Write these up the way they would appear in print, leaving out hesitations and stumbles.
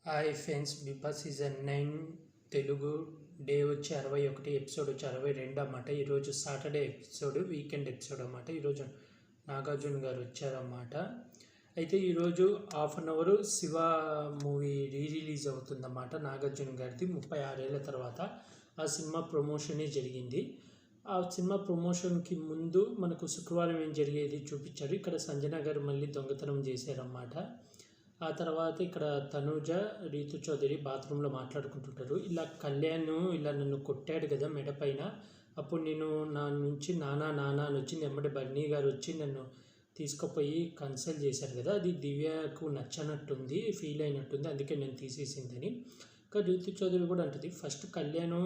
Hi friends, Bigg Boss season 9 Telugu day వచ్చి 61, episode వచ్చి 62 అన్నమాట. ఈరోజు సాటర్డే ఎపిసోడ్, వీకెండ్ ఎపిసోడ్ అన్నమాట. ఈరోజు నాగార్జున గారు వచ్చారన్నమాట. అయితే ఈరోజు half an hour Siva movie release అవుతుందన్నమాట. నాగార్జున గారిది 36 ఏళ్ళ తర్వాత ఆ సినిమా ప్రమోషనే జరిగింది. ఆ సినిమా ప్రమోషన్కి ముందు మనకు శుక్రవారం ఏం జరిగేది చూపించారు. ఇక్కడ సంజన గారు మళ్ళీ దొంగతనం చేశారన్నమాట. ఆ తర్వాత ఇక్కడ తనూజ, రీతు చౌదరి బాత్రూంలో మాట్లాడుకుంటుంటారు. ఇలా కళ్యాణ్ ఇలా నన్ను కొట్టాడు కదా మెడ పైన, అప్పుడు నేను నా నుంచి నానా నానా అని వచ్చింది. ఎమ్మటి బన్నీ గారు వచ్చి నన్ను తీసుకుపోయి కన్సల్ట్ చేశారు కదా, అది దివ్యకు నచ్చనట్టుంది, ఫీల్ అయినట్టుంది, అందుకే నేను తీసేసిందని. ఇంకా రీతు చౌదరి కూడా అంటుంది, ఫస్ట్ కళ్యాణ్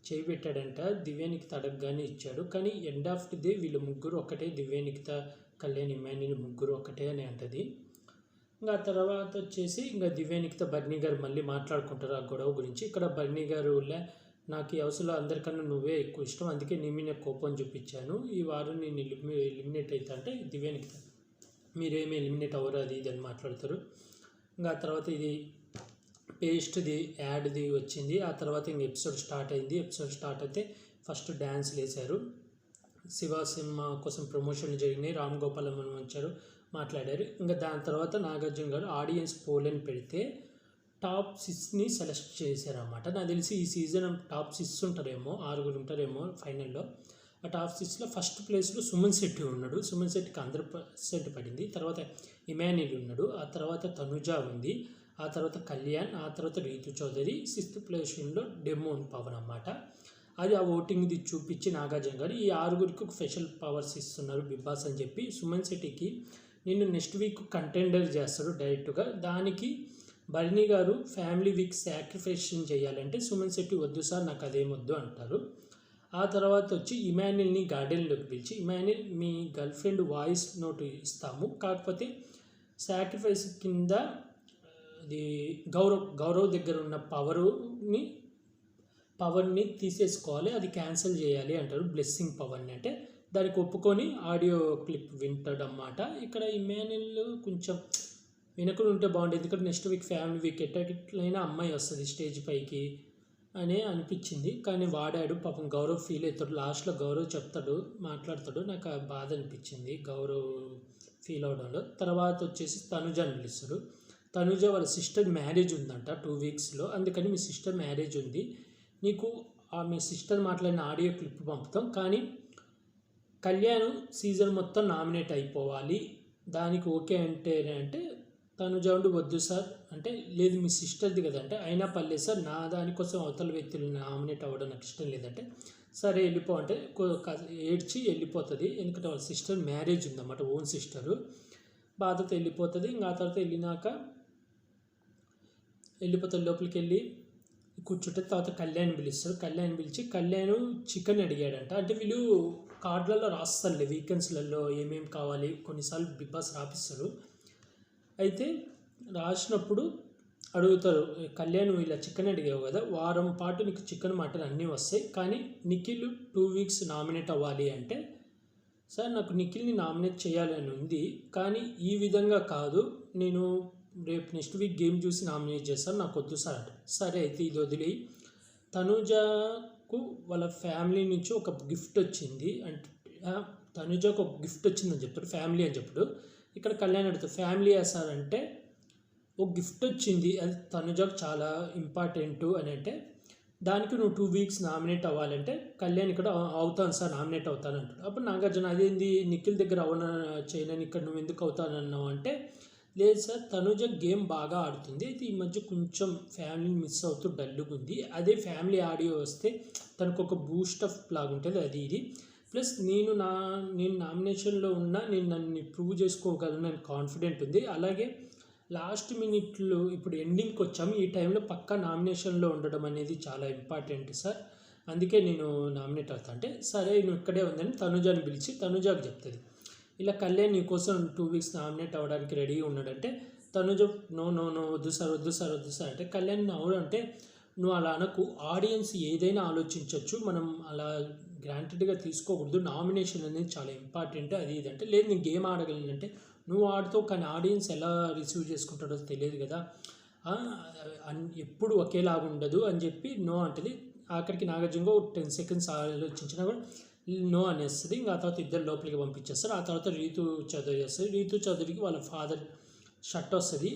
చేయి పెట్టాడంట, దివ్యానికి తడగ్గానే ఇచ్చాడు, కానీ ఎండ్ ఆఫ్ ది డే వీళ్ళు ముగ్గురు ఒకటే, దివ్యానికిత, కళ్యాణ్, ఇమాన్యుల్ ముగ్గురు ఒకటే అని అంటది. ఇంకా తర్వాత వచ్చేసి ఇంకా దివ్యానికితో బర్నీ గారు మళ్ళీ మాట్లాడుకుంటారు ఆ గొడవ గురించి. ఇక్కడ బర్నీ గారు నాకు ఈ హౌస్లో అందరికన్నా నువ్వే ఎక్కువ ఇష్టం, అందుకే నీ మీద కోపం చూపించాను, ఈ వారం నేను ఎలిమినేట్ అవుతా అంటే దివ్యానికిత మీరేమి ఎలిమినేట్ అవ్వరు అది ఇది అని మాట్లాడతారు. ఇంకా తర్వాత ఇది పేస్ట్ది యాడ్ది వచ్చింది. ఆ తర్వాత ఇంక ఎపిసోడ్ స్టార్ట్ అయింది. ఎపిసోడ్ స్టార్ట్ అయితే ఫస్ట్ డ్యాన్స్లు వేశారు. శివ సినిమా కోసం ప్రమోషన్లు జరిగినాయి. రామ్ గోపాల్ వచ్చారు, మాట్లాడారు. ఇంకా దాని తర్వాత నాగార్జున గారు ఆడియన్స్ పోలని పెడితే టాప్ 6ని సెలెక్ట్ చేశారన్నమాట. నాకు తెలిసి ఈ సీజన్ టాప్ 6 ఉంటారేమో, 6 ఉంటారేమో ఫైనల్లో. ఆ టాప్ 6లో ఫస్ట్ ప్లేస్లో సుమన్ శెట్టి ఉన్నాడు. సుమన్ శెట్టికి 100% పడింది. తర్వాత ఇమాన్యుల్ ఉన్నాడు. ఆ తర్వాత తనుజ ఉంది. ఆ తర్వాత కళ్యాణ్, ఆ తర్వాత రీతు చౌదరి. 6th ప్లేస్లో డెమోన్ పవన్ అన్నమాట. అది ఆ ఓటింగ్ది చూపించి నాగార్జున గారు ఈ 6గురికి ఒక స్పెషల్ పవర్స్ ఇస్తున్నారు బిగ్ బాస్ అని చెప్పి సుమన్ శెట్టికి నిన్ను నెక్స్ట్ వీక్ కంటెండర్ చేస్తాడు డైరెక్ట్గా. దానికి బర్నీ గారు ఫ్యామిలీ వీక్ సాక్రిఫైషన్ చేయాలంటే సుమన్ శెట్టి వద్దు సార్ నాకు అదేమొద్దు అంటారు. ఆ తర్వాత వచ్చి ఇమాన్యుల్ని గార్డెన్లోకి పిలిచి, ఇమాన్యుల్ మీ గర్ల్ ఫ్రెండ్ వాయిస్ నోట్ ఇస్తాము, కాకపోతే సాక్రిఫైస్ కింద అది గౌరవ్ దగ్గర ఉన్న పవర్ని తీసేసుకోవాలి, అది క్యాన్సిల్ చేయాలి అంటారు. బ్లెస్సింగ్ పవర్ని అంటే దానికి ఒప్పుకొని ఆడియో క్లిప్ వింటాడన్నమాట. ఇక్కడ ఇమాన్యుల్ కొంచెం వెనకలు ఉంటే బాగుంటుంది, ఎందుకంటే నెక్స్ట్ వీక్ ఫ్యామిలీ వీక్ ఎట్లయినా అమ్మాయి వస్తుంది స్టేజ్ పైకి అని అనిపించింది. కానీ వాడాడు, పాపం గౌరవ్ ఫీల్ అవుతాడు. లాస్ట్లో గౌరవ్ చెప్తాడు, మాట్లాడతాడు, నాకు బాధ అనిపించింది గౌరవ్ ఫీల్ అవడంలో. తర్వాత వచ్చేసి తనుజాని పిలుస్తాడు. తనుజ వాళ్ళ సిస్టర్ మ్యారేజ్ ఉందంట 2 వీక్స్లో, అందుకని మీ సిస్టర్ మ్యారేజ్ ఉంది, నీకు మీ సిస్టర్ మాట్లాడిన ఆడియో క్లిప్ పంపుతాం, కానీ కళ్యాణ్ సీజన్ మొత్తం నామినేట్ అయిపోవాలి, దానికి ఓకే అంటే తనుజ ఉండి వద్దు సార్ అంటే, లేదు మీ సిస్టర్ది కదంటే, అయినా పర్లేదు సార్ నా దానికోసం అవతల వ్యక్తులు నామినేట్ అవ్వడం నాకు ఇష్టం లేదంటే, సరే వెళ్ళిపో అంటే ఏడ్చి వెళ్ళిపోతుంది. ఎందుకంటే వాళ్ళ సిస్టర్ మ్యారేజ్ ఉందన్నమాట, ఓన్ సిస్టరు, బాధతో వెళ్ళిపోతుంది. ఇంకా ఆ తర్వాత వెళ్ళిపోతుంది లోపలికి వెళ్ళి కూర్చుంటే. తర్వాత కళ్యాణ్ పిలుస్తారు. కళ్యాణ్ పిలిచి కళ్యాణ్ చికెన్ అడిగాడంట. అంటే వీళ్ళు కార్డులలో రాస్తారులే వీకెండ్స్లలో ఏమేమి కావాలి, కొన్నిసార్లు బిగ్ బాస్ రాపిస్తారు. అయితే రాసినప్పుడు అడుగుతారు, కళ్యాణ్ ఇలా చికెన్ అడిగావు కదా, వారం పాటు నీకు చికెన్ మటన్ అన్నీ వస్తాయి, కానీ నిఖిల్ 2 వీక్స్ నామినేట్ అవ్వాలి అంటే, సార్ నాకు నిఖిల్ని నామినేట్ చేయాలని ఉంది, కానీ ఈ విధంగా కాదు, నేను రేపు నెక్స్ట్ వీక్ గేమ్ చూసి నామినేట్ చేస్తాను, నాకు వద్దు సార్ అంటే. సరే అయితే ఇది వదిలి, తనుజకు వాళ్ళ ఫ్యామిలీ నుంచి ఒక గిఫ్ట్ వచ్చింది అంటే, తనుజకు ఒక గిఫ్ట్ వచ్చిందని చెప్తాడు, ఫ్యామిలీ అని చెప్పుడు. ఇక్కడ కళ్యాణ్ అడుగుతాడు ఫ్యామిలీ సార్ అంటే, ఒక గిఫ్ట్ వచ్చింది, అది తనుజకు చాలా ఇంపార్టెంట్ అని అంటే, దానికి నువ్వు 2 వీక్స్ నామినేట్ అవ్వాలంటే కళ్యాణ్ ఇక్కడ అవుతాను సార్ నామినేట్ అవుతాను అంటాడు. అప్పుడు నాగార్జున అదేంది నిఖిల్ దగ్గర చేయనని ఇక్కడ నువ్వు ఎందుకు అవుతానన్నావు అంటే, లేదు సార్ తనుజ గేమ్ బాగా ఆడుతుంది, అయితే ఈ మధ్య కొంచెం ఫ్యామిలీని మిస్ అవుతూ డల్లుగా ఉంది, అదే ఫ్యామిలీ ఆడియో వస్తే తనకు ఒక బూస్ట్ అప్ లాగా ఉంటుంది, అది ఇది ప్లస్ నేను నామినేషన్లో ఉన్నా, నేను నన్ను ప్రూవ్ చేసుకోగలను అని కాన్ఫిడెంట్ ఉంది. అలాగే లాస్ట్ మినిట్లో ఇప్పుడు ఎండింగ్కి వచ్చాము, ఈ టైంలో పక్కా నామినేషన్లో ఉండడం అనేది చాలా ఇంపార్టెంట్ సార్, అందుకే నేను నామినేట్ అవుతా అంటే, సరే నువ్వు ఇక్కడే ఉందని తనుజాని పిలిచి తనుజాకి చెప్తుంది. ఇలా కళ్యాణ్ నీ కోసం 2 వీక్స్ నామినేట్ అవ్వడానికి రెడీగా ఉన్నాడంటే, తనుజ నో వద్దు సార్ అంటే, కళ్యాణ్ అవును అంటే, నువ్వు అలా అనకు, ఆడియన్స్ ఏదైనా ఆలోచించవచ్చు, మనం అలా గ్రాంటెడ్గా తీసుకోకూడదు, నామినేషన్ అనేది చాలా ఇంపార్టెంట్ అది ఇది అంటే, లేదు నేను గేమ్ ఆడగలను అంటే, నువ్వు ఆడుతావు కానీ ఆడియన్స్ ఎలా రిసీవ్ చేసుకుంటాడో తెలియదు కదా, ఎప్పుడు ఒకేలాగా ఉండదు అని చెప్పి నో అంటది. ఆఖరికి నాగార్జున 10 సెకండ్స్ ఆలోచించినా కూడా నో అనేస్తుంది. ఇంకా ఆ తర్వాత ఇద్దరు లోపలికి పంపించేస్తారు. ఆ తర్వాత రీతు చౌదరి వస్తుంది. రీతు చౌదరికి వాళ్ళ ఫాదర్ షర్ట్ వస్తుంది.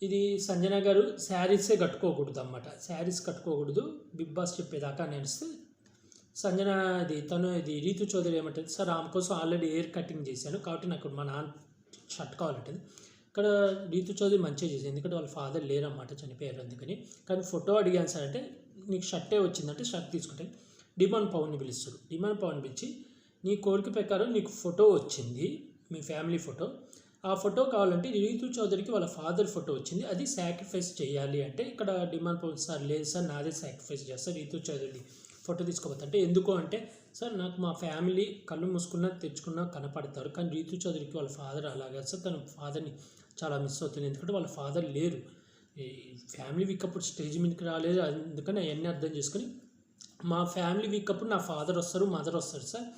ఇది సంజన గారు శారీసే కట్టుకోకూడదు అన్నమాట. శారీస్ కట్టుకోకూడదు, బిగ్ బాస్ చెప్పేదాకా అనేస్తే సంజన ఇది రీతు చౌదరి ఏమంటుంది, సార్ ఆమె కోసం ఆల్రెడీ హెయిర్ కటింగ్ చేశాను కాబట్టి నాకు మా నాన్న షర్ట్ కావాలంటుంది. ఇక్కడ రీతు చౌదరి మంచిగా చేసింది, ఎందుకంటే వాళ్ళ ఫాదర్ లేరన్నమాట, చనిపోయారు అందుకని. కానీ ఫోటో అడిగాను సార్ అంటే నీకు షర్టే వచ్చిందంటే షర్ట్ తీసుకుంటే డిమాండ్ పవన్ని పిలుస్తారు. డిమాండ్ పవన్ పిలిచి నీ కోరిక ప్రకారం నీకు ఫోటో వచ్చింది, మీ ఫ్యామిలీ ఫోటో, ఆ ఫోటో కావాలంటే రీతు చౌదరికి వాళ్ళ ఫాదర్ ఫోటో వచ్చింది, అది సాక్రిఫైస్ చేయాలి అంటే ఇక్కడ డిమాండ్ పవన్ సార్ లేదు సార్ నాదే సాక్రిఫైస్ చేస్తారు, రీతు చౌదరిది ఫోటో తీసుకోవద్దు అంటే ఎందుకు అంటే సార్ నాకు మా ఫ్యామిలీ కళ్ళు మూసుకున్నా తెచ్చుకున్నా కనపడతారు, కానీ రీతు చౌదరికి వాళ్ళ ఫాదర్ అలాగా సార్, తన ఫాదర్ని చాలా మిస్ అవుతుంది, ఎందుకంటే వాళ్ళ ఫాదర్ లేరు, ఈ ఫ్యామిలీ వీక్ అప్పుడు స్టేజ్ మీదకి రాలేదు, అందుకని అవన్నీ అర్థం చేసుకొని మా ఫ్యామిలీ వీక్ అప్పుడు నా ఫాదర్ వస్తారు, మదర్ వస్తారు సార్,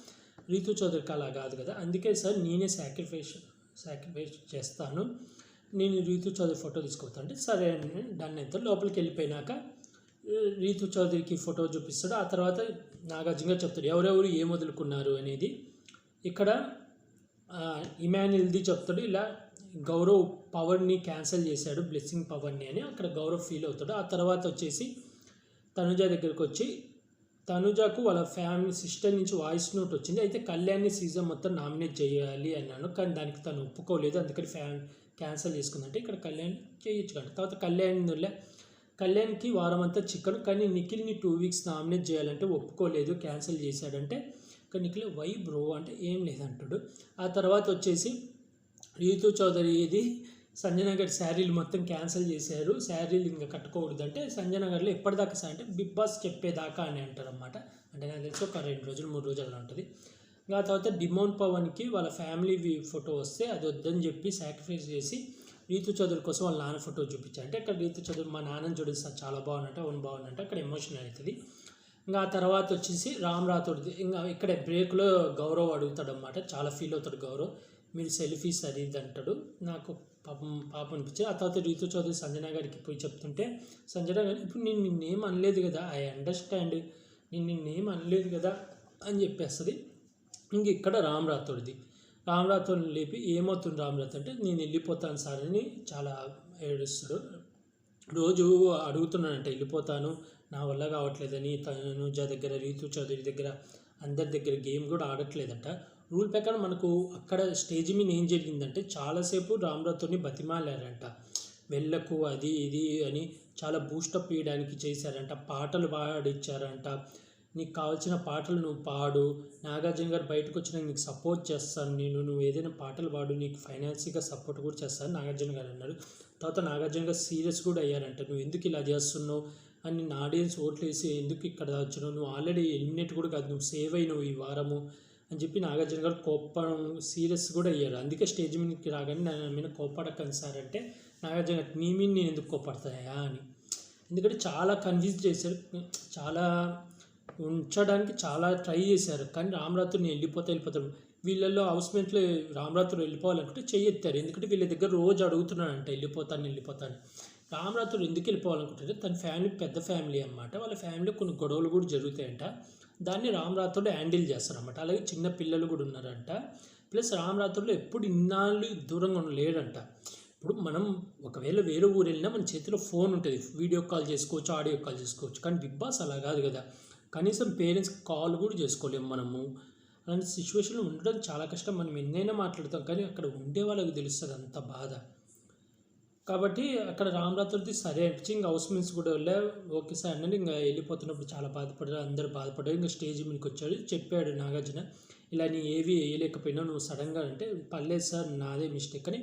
రీతు చౌదరికి అలా కాదు కదా, అందుకే సార్ నేనే సాక్రిఫైస్ చేస్తాను, నేను రీతు చౌదరి ఫోటో తీసుకోవద్దు అంటే సరే అని డన్ అవుతాడు. లోపలికి వెళ్ళిపోయినాక రీతు చౌదరికి ఫోటో చూపిస్తాడు. ఆ తర్వాత నాగార్జున చెప్తాడు ఎవరెవరు ఏం వదులుకున్నారు అనేది. ఇక్కడ ఇమాన్యుల్ది చెప్తాడు, ఇలా గౌరవ్ పవర్ని క్యాన్సిల్ చేశాడు, బ్లెస్సింగ్ పవర్ని అని అక్కడ గౌరవ్ ఫీల్ అవుతాడు. ఆ తర్వాత వచ్చేసి తనుజ దగ్గరికి వచ్చి తనుజకు వాళ్ళ ఫ్యామిలీ సిస్టర్ నుంచి వాయిస్ నోట్ వచ్చింది, అయితే కళ్యాణ్ని సీజన్ మొత్తం నామినేట్ చేయాలి అన్నాను, కానీ దానికి తను ఒప్పుకోలేదు, అందుకని క్యాన్సిల్ చేసుకుందంటే ఇక్కడ కళ్యాణ్ చేయొచ్చు కంట. తర్వాత కళ్యాణ్కి వారం అంతా చికెన్, కానీ నిఖిల్ని 2 వీక్స్ నామినేట్ చేయాలంటే ఒప్పుకోలేదు, క్యాన్సిల్ చేశాడంటే కానీ నిఖిల్ వై బ్రో అంటే ఏం లేదంటాడు. ఆ తర్వాత వచ్చేసి రీతు చౌదరి ఇది సంజన గారి శారీలు మొత్తం క్యాన్సిల్ చేశారు, శారీలు ఇంకా కట్టుకోకూడదు అంటే సంజన గారిలో ఎప్పటిదాకా సార్ అంటే బిగ్ బాస్ చెప్పేదాకా అని అంటారు అన్నమాట. అంటే నాకు తెలిసి ఒక 2 రోజులు 3 రోజులు అలా ఉంటుంది. ఇంకా ఆ తర్వాత డిమాండ్ పవన్కి వాళ్ళ ఫ్యామిలీ ఫోటో వస్తే అది వద్దని చెప్పి సాక్రిఫైస్ చేసి రీతు చౌదరి కోసం వాళ్ళ నాన్న ఫోటో చూపించారు. అంటే అక్కడ రీతు చౌదరి మా నాన్నని చూడండి సార్ చాలా బాగుందంటే అవును బాగుందంటే అక్కడ ఎమోషనల్ అవుతుంది. ఇంకా ఆ తర్వాత వచ్చేసి రామ్ రాథోడ్ది ఇంకా ఇక్కడ బ్రేక్లో గౌరవ్ అడుగుతాడు అన్నమాట, చాలా ఫీల్ అవుతాడు గౌరవ్, మీరు సెల్ఫీస్ అది ఇది అంటాడు, నాకు పాపం అనిపించింది. ఆ తర్వాత రీతు చౌదరి సంజన గారికి పోయి చెప్తుంటే సంజన గారు ఇప్పుడు నేను నిన్నేం అనలేదు కదా, ఐ అండర్స్టాండ్, నేను నిన్నేం అనలేదు కదా అని చెప్పేస్తుంది. ఇంక ఇక్కడ రామ్ రాథోడ్ని లేపి ఏమవుతుంది రామ్ రాథోడ్ అంటే నేను వెళ్ళిపోతాను సార్ అని చాలా ఏడుస్తాడు. రోజు అడుగుతున్నానంటే వెళ్ళిపోతాను నా వల్ల కావట్లేదని, తనుజ దగ్గర రీతు చౌదరి దగ్గర అందరి దగ్గర గేమ్ కూడా ఆడట్లేదంట. రూల్ ప్రకారం మనకు అక్కడ స్టేజ్ మీద ఏం జరిగిందంటే చాలాసేపు రామ్ రాథోడ్ని బతిమాలారంట, వెళ్ళకు అది ఇది అని చాలా బూస్టప్ ఇవ్వడానికి చేశారంట, పాటలు పాడిచ్చారంట, నీకు కావాల్సిన పాటలు నువ్వు పాడు, నాగార్జున గారు బయటకు వచ్చినా నీకు సపోర్ట్ చేస్తాను, నువ్వు ఏదైనా పాటలు పాడు, నీకు ఫైనాన్షియల్గా సపోర్ట్ కూడా చేస్తాను నాగార్జున గారు అన్నారు. తర్వాత నాగార్జున గారు సీరియస్ కూడా అయ్యారంట, నువ్వు ఎందుకు ఇలా చేస్తున్నావు అని నిన్న ఆడియన్స్ ఓట్లు వేసి ఎందుకు ఇక్కడ వచ్చినావు, నువ్వు ఆల్రెడీ ఎలిమినేట్ కూడా కాదు, నువ్వు సేవ్ అయినావు ఈ వారము అని చెప్పి నాగార్జున గారు కోప్పడం సీరియస్ కూడా అయ్యారు. అందుకే స్టేజ్ మీదకి రాగానే నా మీద కోప్పడకండి సార్ అంటే నాగార్జున గారు నీ మీద నేను ఎందుకు కోప్పడతాయా అని, ఎందుకంటే చాలా కన్ఫ్యూజ్ చేశారు, చాలా ఉంచడానికి చాలా ట్రై చేశారు, కానీ రామ్ రాథోడ్ వెళ్ళిపోతాడు. వీళ్ళల్లో హౌస్మేట్లో రామ్ రాథోడ్ వెళ్ళిపోవాలనుకుంటే చెయ్యెత్తారు, ఎందుకంటే వీళ్ళ దగ్గర రోజు అడుగుతున్నాడంట వెళ్ళిపోతాను. రామ్ రాథోడ్ ఎందుకు వెళ్ళిపోవాలనుకుంటారు, తన ఫ్యామిలీ పెద్ద ఫ్యామిలీ అన్నమాట, వాళ్ళ ఫ్యామిలీలో కొన్ని గొడవలు కూడా జరుగుతాయంట, దాన్ని రామ్ రాథోడ్ హ్యాండిల్ చేస్తారన్నమాట. అలాగే చిన్న పిల్లలు కూడా ఉన్నారంట. ప్లస్ రామ్ రాథోడ్లో ఎప్పుడు ఇన్నాళ్ళు దూరంగా లేడంట. ఇప్పుడు మనం ఒకవేళ వేరే ఊరు వెళ్ళినా మన చేతిలో ఫోన్ ఉంటుంది, వీడియో కాల్ చేసుకోవచ్చు, ఆడియో కాల్ చేసుకోవచ్చు, కానీ బిగ్ బాస్ అలా కాదు కదా, కనీసం పేరెంట్స్కి కాల్ కూడా చేసుకోలేము మనము. అలాంటి సిచ్యువేషన్లో ఉండడం చాలా కష్టం, మనం ఎన్నైనా మాట్లాడతాం కానీ అక్కడ ఉండే వాళ్ళకి తెలుస్తుంది అంత బాధ. కాబట్టి అక్కడ రామ్ రాథోడ్ది సరే అనిపించి ఇంకా హౌస్ మేట్స్ కూడా వెళ్ళా ఓకే సార్ అన్నది, ఇంకా వెళ్ళిపోతున్నప్పుడు చాలా బాధపడ్డారు, అందరూ బాధపడ్డారు. ఇంకా స్టేజ్ మీదకి వచ్చాడు, చెప్పాడు నాగార్జున ఇలా నీ ఏవి వేయలేకపోయినా నువ్వు సడన్గా అంటే పర్లేదు సార్ నాదే మిస్టేక్ అని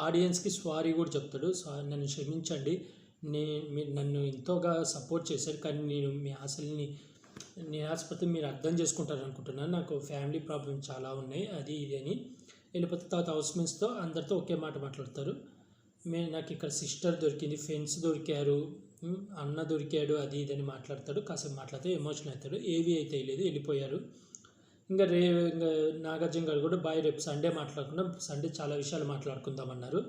ఆడియన్స్కి సారీ కూడా చెప్తాడు, నన్ను క్షమించండి, మీరు నన్ను ఎంతోగా సపోర్ట్ చేశారు, కానీ నేను మీ ఆశల్ని నిరాశపడితే మీరు అర్థం చేసుకుంటారు అనుకుంటున్నాను, నాకు ఫ్యామిలీ ప్రాబ్లమ్ చాలా ఉన్నాయి అది ఇది అని వెళ్ళిపోతే. తర్వాత హౌస్ మేట్స్తో అందరితో ఒకే మాట మాట్లాడతారు, నాకు ఇక్కడ సిస్టర్ దొరికింది, ఫ్రెండ్స్ దొరికారు, అన్న దొరికాడు అది ఇదని మాట్లాడతాడు, కాసేపు మాట్లాడితే ఎమోషనల్ అవుతాడు. ఏవి అయితే లేదు వెళ్ళిపోయారు. ఇంకా నాగార్జున గారు కూడా బాయ్ రేపు సండే మాట్లాడకుండా సండే చాలా విషయాలు మాట్లాడుకుందామన్నారు,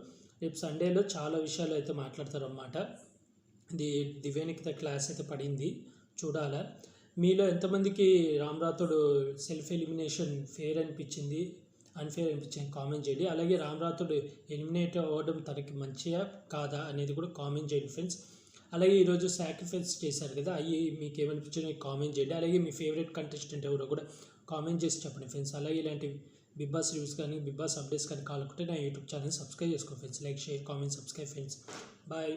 రేపు సండేలో చాలా విషయాలు అయితే మాట్లాడతారు అన్నమాట. దివ్యానికిత క్లాస్ అయితే పడింది, చూడాలా. మీలో ఎంతమందికి Ram Rathod self elimination fair అనిపించింది, అన్ఫేర్ అనిపించింది కామెంట్ చేయండి. అలాగే రామ్ రాథోడ్ ఎలిమినేట్ అవ్వడం తనకి మంచిగా కాదా అనేది కూడా కామెంట్ చేయండి ఫ్రెండ్స్. అలాగే ఈరోజు సాక్రిఫైస్ చేశారు కదా, అవి మీకు ఏమనిపించిందో కామెంట్ చేయండి. అలాగే మీ ఫేవరెట్ కంటెస్టెంట్ ఎవరో కూడా కామెంట్ చేసి చెప్పండి ఫ్రెండ్స్. అలాగే ఇలాంటి బిగ్ బాస్ రివ్యూస్ కానీ బిగ్ బాస్ అప్డేట్స్ కానీ కావాలనుకుంటే నా యూట్యూబ్ ఛానల్ సబ్స్క్రైబ్ చేసుకోండి friends. Like, share, comment, subscribe friends. Bye.